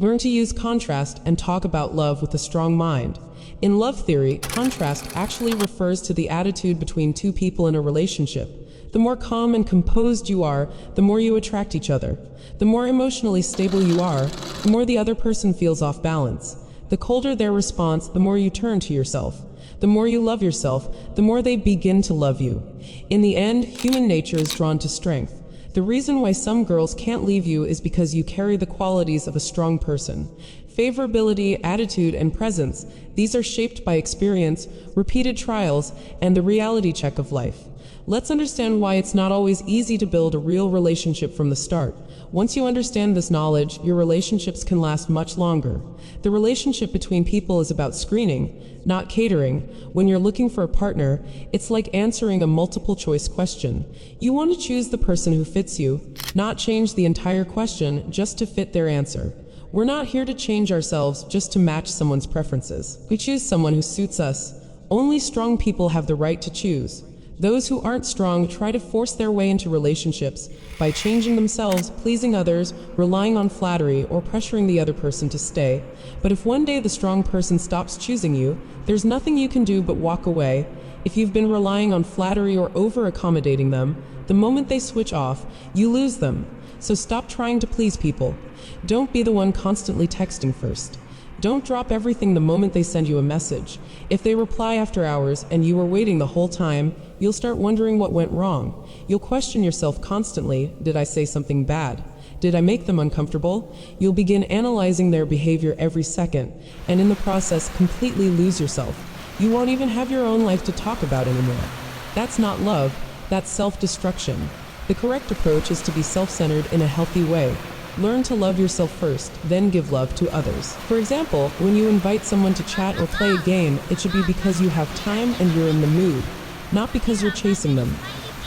Learn to use contrast and talk about love with a strong mind. In love theory, contrast actually refers to the attitude between two people in a relationship. The more calm and composed you are, the more you attract each other. The more emotionally stable you are, the more the other person feels off balance. The colder their response, the more you turn to yourself. The more you love yourself, the more they begin to love you. In the end, human nature is drawn to strength. The reason why some girls can't leave you is because you carry the qualities of a strong person. Favorability, attitude, and presence, these are shaped by experience, repeated trials, and the reality check of life. Let's understand why it's not always easy to build a real relationship from the start. Once you understand this knowledge, your relationships can last much longer. The relationship between people is about screening, not catering. When you're looking for a partner, it's like answering a multiple choice question. You want to choose the person who fits you, not change the entire question just to fit their answer. We're not here to change ourselves just to match someone's preferences. We choose someone who suits us. Only strong people have the right to choose. Those who aren't strong try to force their way into relationships by changing themselves, pleasing others, relying on flattery, or pressuring the other person to stay. But if one day the strong person stops choosing you, there's nothing you can do but walk away. If you've been relying on flattery or over-accommodating them, the moment they switch off, you lose them. So stop trying to please people. Don't be the one constantly texting first. Don't drop everything the moment they send you a message. If they reply after hours and you were waiting the whole time, you'll start wondering what went wrong. You'll question yourself constantly. Did I say something bad? Did I make them uncomfortable? You'll begin analyzing their behavior every second, and in the process completely lose yourself. You won't even have your own life to talk about anymore. That's not love, that's self-destruction. The correct approach is to be self-centered in a healthy way. Learn to love yourself first, then give love to others. For example, when you invite someone to chat or play a game, it should be because you have time and you're in the mood, not because you're chasing them.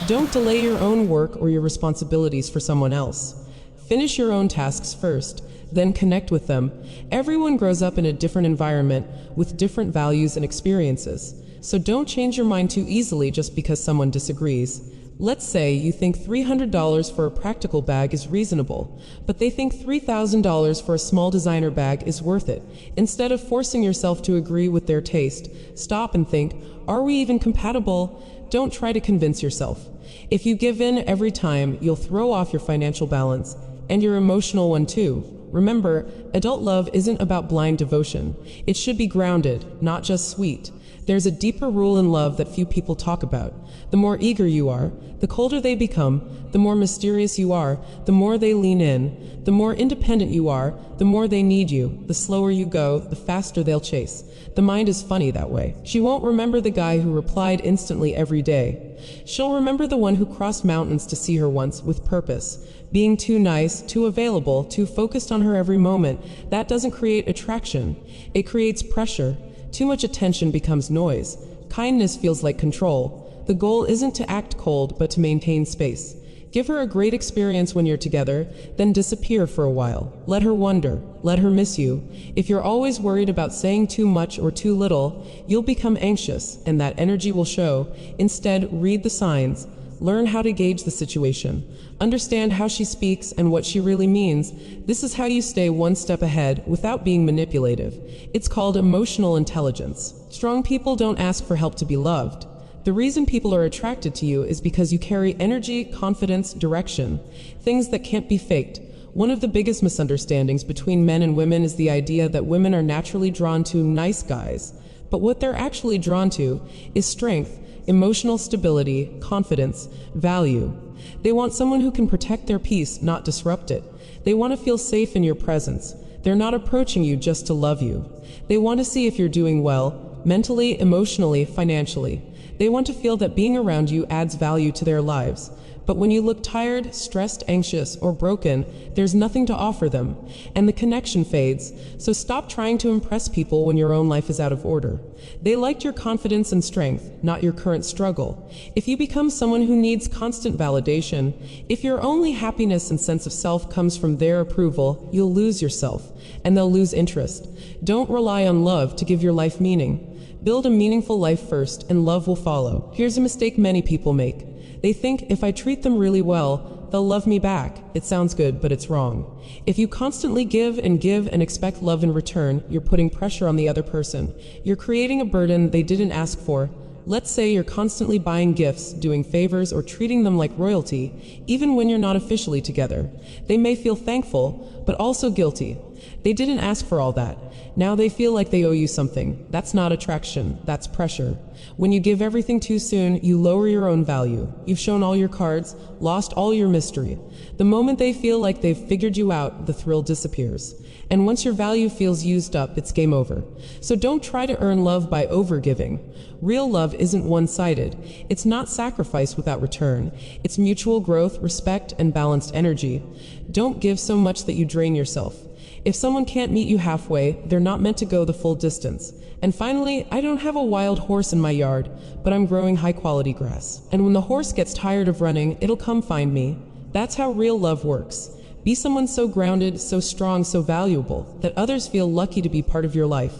Don't delay your own work or your responsibilities for someone else. Finish your own tasks first, then connect with them. Everyone grows up in a different environment with different values and experiences. So don't change your mind too easily just because someone disagrees. Let's say you think $300 for a practical bag is reasonable, but they think $3,000 for a small designer bag is worth it. Instead of forcing yourself to agree with their taste, stop and think, are we even compatible? Don't try to convince yourself. If you give in every time, you'll throw off your financial balance, and your emotional one too. Remember, adult love isn't about blind devotion. It should be grounded, not just sweet. There's a deeper rule in love that few people talk about. The more eager you are, the colder they become. The more mysterious you are, the more they lean in. The more independent you are, the more they need you. The slower you go, the faster they'll chase. The mind is funny that way. She won't remember the guy who replied instantly every day. She'll remember the one who crossed mountains to see her once with purpose. Being too nice, too available, too focused on her every moment, that doesn't create attraction. It creates pressure. Too much attention becomes noise. Kindness feels like control. The goal isn't to act cold, but to maintain space. Give her a great experience when you're together, then disappear for a while. Let her wonder. Let her miss you. If you're always worried about saying too much or too little, you'll become anxious, and that energy will show. Instead, read the signs. Learn how to gauge the situation. Understand how she speaks and what she really means. This is how you stay one step ahead without being manipulative. It's called emotional intelligence. Strong people don't ask for help to be loved. The reason people are attracted to you is because you carry energy, confidence, direction, things that can't be faked. One of the biggest misunderstandings between men and women is the idea that women are naturally drawn to nice guys. But what they're actually drawn to is strength, emotional stability, confidence, value. They want someone who can protect their peace, not disrupt it. They want to feel safe in your presence. They're not approaching you just to love you. They want to see if you're doing well, mentally, emotionally, financially. They want to feel that being around you adds value to their lives. But when you look tired, stressed, anxious, or broken, there's nothing to offer them, and the connection fades. So stop trying to impress people when your own life is out of order. They liked your confidence and strength, not your current struggle. If you become someone who needs constant validation, if your only happiness and sense of self comes from their approval, you'll lose yourself, and they'll lose interest. Don't rely on love to give your life meaning. Build a meaningful life first, and love will follow. Here's a mistake many people make. They think if I treat them really well, they'll love me back. It sounds good, but it's wrong. If you constantly give and expect love in return, you're putting pressure on the other person. You're creating a burden they didn't ask for. Let's say you're constantly buying gifts, doing favors, or treating them like royalty, even when you're not officially together. They may feel thankful, but also guilty. They didn't ask for all that. Now they feel like they owe you something. That's not attraction, that's pressure. When you give everything too soon, you lower your own value. You've shown all your cards, lost all your mystery. The moment they feel like they've figured you out, the thrill disappears. And once your value feels used up, it's game over. So don't try to earn love by overgiving. Real love isn't one-sided. It's not sacrifice without return. It's mutual growth, respect, and balanced energy. Don't give so much that you drain yourself. If someone can't meet you halfway, they're not meant to go the full distance. And finally, I don't have a wild horse in my yard, but I'm growing high-quality grass. And when the horse gets tired of running, it'll come find me. That's how real love works. Be someone so grounded, so strong, so valuable, that others feel lucky to be part of your life.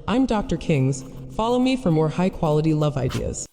I'm Dr. Kings. Follow me for more high-quality love ideas.